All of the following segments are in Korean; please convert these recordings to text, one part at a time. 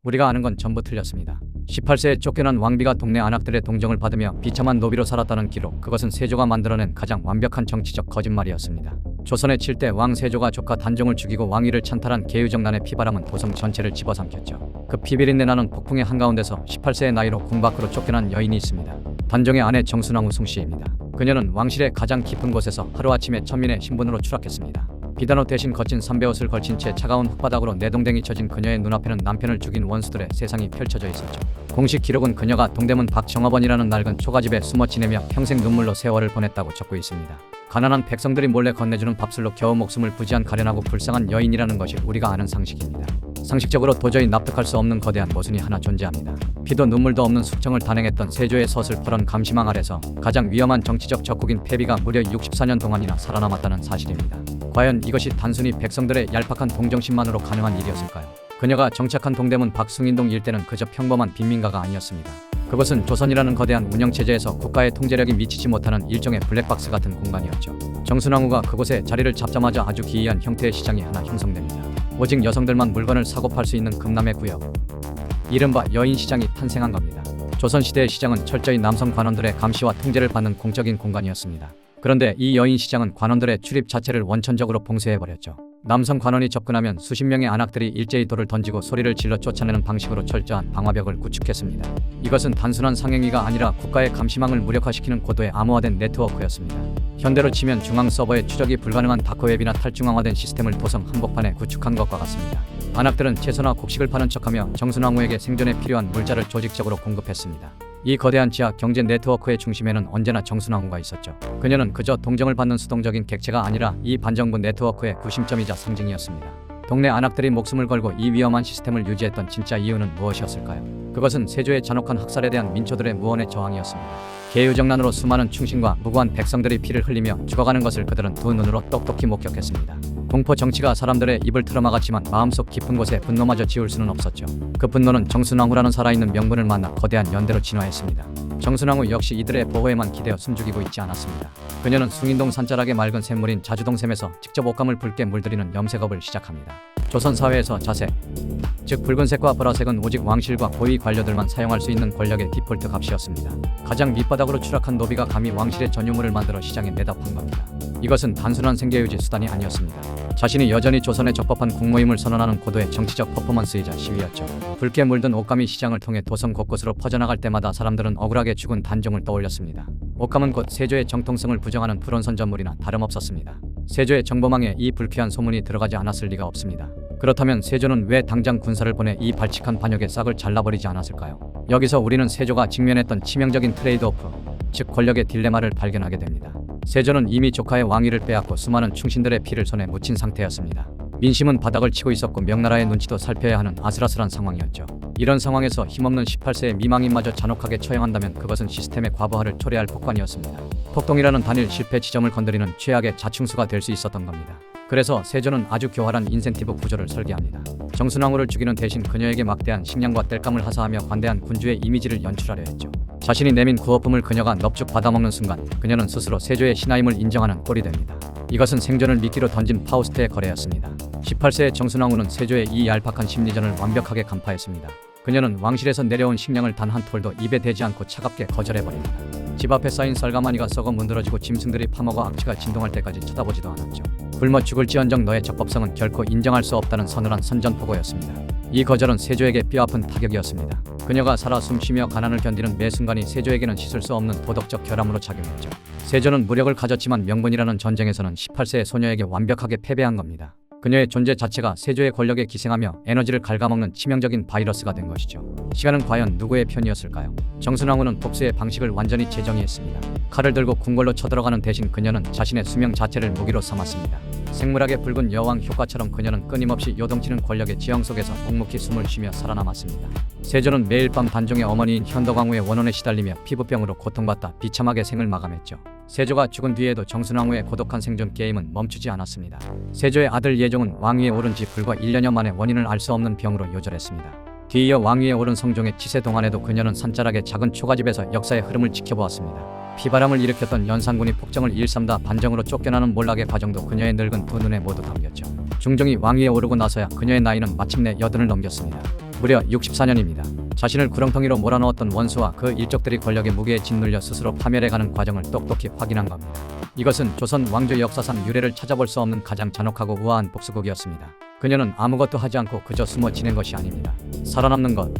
우리가 아는 건 전부 틀렸습니다. 18세에 쫓겨난 왕비가 동네 안악들의 동정을 받으며 비참한 노비로 살았다는 기록, 그것은 세조가 만들어낸 가장 완벽한 정치적 거짓말이었습니다. 조선의 7대 왕 세조가 조카 단종을 죽이고 왕위를 찬탈한 계유정난의 피바람은 도성 전체를 집어삼켰죠. 그 피비린내 나는 폭풍의 한가운데서 18세의 나이로 궁 밖으로 쫓겨난 여인이 있습니다. 단종의 아내 정순왕후 숭씨입니다. 그녀는 왕실의 가장 깊은 곳에서 하루아침에 천민의 신분으로 추락했습니다. 비단옷 대신 거친 삼배옷을 걸친 채 차가운 흙바닥으로 내동댕이 쳐진 그녀의 눈앞에는 남편을 죽인 원수들의 세상이 펼쳐져 있었죠. 공식 기록은 그녀가 동대문 박정화번이라는 낡은 초가집에 숨어 지내며 평생 눈물로 세월을 보냈다고 적고 있습니다. 가난한 백성들이 몰래 건네주는 밥술로 겨우 목숨을 부지한 가련하고 불쌍한 여인이라는 것이 우리가 아는 상식입니다. 상식적으로 도저히 납득할 수 없는 거대한 모순이 하나 존재합니다. 피도 눈물도 없는 숙청을 단행했던 세조의 서슬퍼런 감시망 아래서 가장 위험한 정치적 적국인 패비가 무려 64년 동안이나 살아남았다는 사실입니다. 과연 이것이 단순히 백성들의 얄팍한 동정심만으로 가능한 일이었을까요? 그녀가 정착한 동대문 박숭인동 일대는 그저 평범한 빈민가가 아니었습니다. 그것은 조선이라는 거대한 운영체제에서 국가의 통제력이 미치지 못하는 일종의 블랙박스 같은 공간이었죠. 정순왕후가 그곳에 자리를 잡자마자 아주 기이한 형태의 시장이 하나 형성됩니다. 오직 여성들만 물건을 사고 팔 수 있는 금남의 구역, 이른바 여인시장이 탄생한 겁니다. 조선시대의 시장은 철저히 남성 관원들의 감시와 통제를 받는 공적인 공간이었습니다. 그런데 이 여인시장은 관원들의 출입 자체를 원천적으로 봉쇄해버렸죠. 남성 관원이 접근하면 수십 명의 안악들이 일제히 돌을 던지고 소리를 질러 쫓아내는 방식으로 철저한 방화벽을 구축했습니다. 이것은 단순한 상행위가 아니라 국가의 감시망을 무력화시키는 고도의 암호화된 네트워크였습니다. 현대로 치면 중앙 서버에 추적이 불가능한 다크웹이나 탈중앙화된 시스템을 도성 한복판에 구축한 것과 같습니다. 안악들은 채소나 곡식을 파는 척하며 정순왕후에게 생존에 필요한 물자를 조직적으로 공급했습니다. 이 거대한 지하 경제 네트워크의 중심에는 언제나 정순왕후가 있었죠. 그녀는 그저 동정을 받는 수동적인 객체가 아니라 이 반정부 네트워크의 구심점이자 상징이었습니다. 동네 안악들이 목숨을 걸고 이 위험한 시스템을 유지했던 진짜 이유는 무엇이었을까요? 그것은 세조의 잔혹한 학살에 대한 민초들의 무언의 저항이었습니다. 계유정난으로 수많은 충신과 무고한 백성들이 피를 흘리며 죽어가는 것을 그들은 두 눈으로 똑똑히 목격했습니다. 공포 정치가 사람들의 입을 틀어막았지만 마음속 깊은 곳에 분노마저 지울 수는 없었죠. 그 분노는 정순왕후라는 살아있는 명분을 만나 거대한 연대로 진화했습니다. 정순왕후 역시 이들의 보호에만 기대어 숨죽이고 있지 않았습니다. 그녀는 숭인동 산자락의 맑은 샘물인 자주동샘에서 직접 옷감을 붉게 물들이는 염색업을 시작합니다. 조선 사회에서 자색, 즉 붉은색과 보라색은 오직 왕실과 고위 관료들만 사용할 수 있는 권력의 디폴트 값이었습니다. 가장 밑바닥으로 추락한 노비가 감히 왕실의 전유물을 만들어 시장에 내다판 겁니다. 이것은 단순한 생계유지 수단이 아니었습니다. 자신이 여전히 조선의 적법한 국모임을 선언하는 고도의 정치적 퍼포먼스이자 시위였죠. 붉게 물든 옷감이 시장을 통해 도성 곳곳으로 퍼져나갈 때마다 사람들은 억울하게 죽은 단종을 떠올렸습니다. 옷감은 곧 세조의 정통성을 부정하는 불온선 전물이나 다름없었습니다. 세조의 정보망에 이 불쾌한 소문이 들어가지 않았을 리가 없습니다. 그렇다면 세조는 왜 당장 군사를 보내 이 발칙한 반역의 싹을 잘라버리지 않았을까요? 여기서 우리는 세조가 직면했던 치명적인 트레이드오프, 즉 권력의 딜레마를 발견하게 됩니다. 세조는 이미 조카의 왕위를 빼앗고 수많은 충신들의 피를 손에 묻힌 상태였습니다. 민심은 바닥을 치고 있었고 명나라의 눈치도 살펴야 하는 아슬아슬한 상황이었죠. 이런 상황에서 힘없는 18세의 미망인마저 잔혹하게 처형한다면 그것은 시스템의 과부하를 초래할 폭관이었습니다. 폭동이라는 단일 실패 지점을 건드리는 최악의 자충수가 될 수 있었던 겁니다. 그래서 세조는 아주 교활한 인센티브 구조를 설계합니다. 정순왕후를 죽이는 대신 그녀에게 막대한 식량과 땔감을 하사하며 관대한 군주의 이미지를 연출하려 했죠. 자신이 내민 구호품을 그녀가 넙죽 받아먹는 순간 그녀는 스스로 세조의 신하임을 인정하는 꼴이 됩니다. 이것은 생존을 미끼로 던진 파우스트의 거래였습니다. 18세의 정순왕후는 세조의 이 얄팍한 심리전을 완벽하게 간파했습니다. 그녀는 왕실에서 내려온 식량을 단 한 톨도 입에 대지 않고 차갑게 거절해버립니다. 집 앞에 쌓인 쌀가마니가 썩어 문드러지고 짐승들이 파먹어 악취가 진동할 때까지 쳐다보지도 않았죠. 굶어 죽을지언정 너의 적법성은 결코 인정할 수 없다는 서늘한 선전포고였습니다. 이 거절은 세조에게 뼈아픈 타격이었습니다. 그녀가 살아 숨쉬며 가난을 견디는 매 순간이 세조에게는 씻을 수 없는 도덕적 결함으로 작용했죠. 세조는 무력을 가졌지만 명분이라는 전쟁에서는 18세의 소녀에게 완벽하게 패배한 겁니다. 그녀의 존재 자체가 세조의 권력에 기생하며 에너지를 갉아먹는 치명적인 바이러스가 된 것이죠. 시간은 과연 누구의 편이었을까요? 정순왕후는 복수의 방식을 완전히 재정의했습니다. 칼을 들고 궁궐로 쳐들어가는 대신 그녀는 자신의 수명 자체를 무기로 삼았습니다. 생물학의 붉은 여왕 효과처럼 그녀는 끊임없이 요동치는 권력의 지형 속에서 묵묵히 숨을 쉬며 살아남았습니다. 세조는 매일 밤 단종의 어머니인 현덕왕후의 원혼에 시달리며 피부병으로 고통받다 비참하게 생을 마감했죠. 세조가 죽은 뒤에도 정순왕후의 고독한 생존 게임은 멈추지 않았습니다. 세조의 아들 예종은 왕위에 오른 지 불과 1년여 만에 원인을 알 수 없는 병으로 요절했습니다. 뒤이어 왕위에 오른 성종의 치세 동안에도 그녀는 산자락의 작은 초가집에서 역사의 흐름을 지켜보았습니다. 피바람을 일으켰던 연산군이 폭정을 일삼다 반정으로 쫓겨나는 몰락의 과정도 그녀의 늙은 두 눈에 모두 담겼죠. 중종이 왕위에 오르고 나서야 그녀의 나이는 마침내 80을 넘겼습니다. 무려 64년입니다. 자신을 구렁텅이로 몰아넣었던 원수와 그 일족들이 권력의 무게에 짓눌려 스스로 파멸해가는 과정을 똑똑히 확인한 겁니다. 이것은 조선 왕조 역사상 유례를 찾아볼 수 없는 가장 잔혹하고 우아한 복수극이었습니다. 그녀는 아무것도 하지 않고 그저 숨어 지낸 것이 아닙니다. 살아남는 것,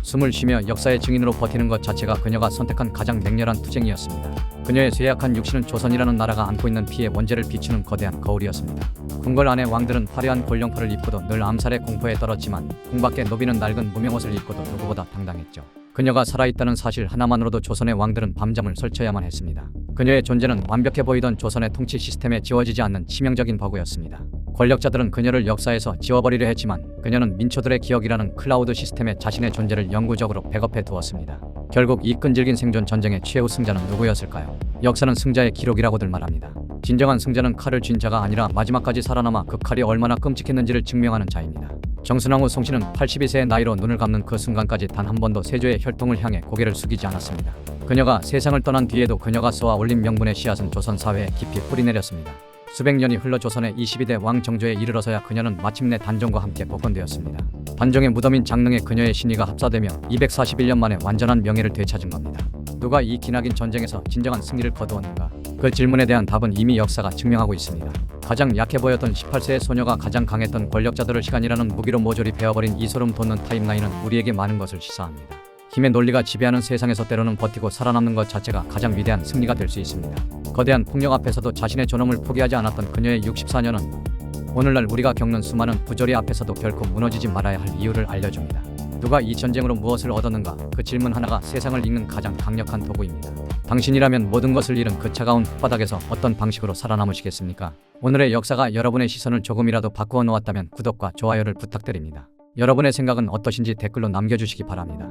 숨을 쉬며 역사의 증인으로 버티는 것 자체가 그녀가 선택한 가장 맹렬한 투쟁이었습니다. 그녀의 쇠약한 육신은 조선이라는 나라가 안고 있는 피의 원죄를 비추는 거대한 거울이었습니다. 궁궐 안의 왕들은 화려한 골룡袍을 입고도 늘 암살의 공포에 떨었지만 궁밖의 노비는 낡은 무명옷을 입고도 누구보다 당당했죠. 그녀가 살아있다는 사실 하나만으로도 조선의 왕들은 밤잠을 설쳐야만 했습니다. 그녀의 존재는 완벽해 보이던 조선의 통치 시스템에 지워지지 않는 치명적인 버그였습니다. 권력자들은 그녀를 역사에서 지워버리려 했지만 그녀는 민초들의 기억이라는 클라우드 시스템에 자신의 존재를 영구적으로 백업해 두었습니다. 결국 이 끈질긴 생존 전쟁의 최후 승자는 누구였을까요? 역사는 승자의 기록이라고들 말합니다. 진정한 승자는 칼을 쥔 자가 아니라 마지막까지 살아남아 그 칼이 얼마나 끔찍했는지를 증명하는 자입니다. 정순왕후 송씨는 82세의 나이로 눈을 감는 그 순간까지 단 한 번도 세조의 혈통을 향해 고개를 숙이지 않았습니다. 그녀가 세상을 떠난 뒤에도 그녀가 쏘아 올린 명분의 씨앗은 조선 사회에 깊이 뿌리내렸습니다. 수백 년이 흘러 조선의 22대 왕 정조에 이르러서야 그녀는 마침내 단종과 함께 복권되었습니다. 단종의 무덤인 장릉에 그녀의 신의가 합사되며 241년 만에 완전한 명예를 되찾은 겁니다. 누가 이 기나긴 전쟁에서 진정한 승리를 거두었는가? 그 질문에 대한 답은 이미 역사가 증명하고 있습니다. 가장 약해 보였던 18세의 소녀가 가장 강했던 권력자들을 시간이라는 무기로 모조리 베어버린 이 소름 돋는 타임라인은 우리에게 많은 것을 시사합니다. 힘의 논리가 지배하는 세상에서 때로는 버티고 살아남는 것 자체가 가장 위대한 승리가 될 수 있습니다. 거대한 폭력 앞에서도 자신의 존엄을 포기하지 않았던 그녀의 64년은 오늘날 우리가 겪는 수많은 부조리 앞에서도 결코 무너지지 말아야 할 이유를 알려줍니다. 누가 이 전쟁으로 무엇을 얻었는가? 그 질문 하나가 세상을 읽는 가장 강력한 도구입니다. 당신이라면 모든 것을 잃은 그 차가운 흙바닥에서 어떤 방식으로 살아남으시겠습니까? 오늘의 역사가 여러분의 시선을 조금이라도 바꾸어 놓았다면 구독과 좋아요를 부탁드립니다. 여러분의 생각은 어떠신지 댓글로 남겨주시기 바랍니다.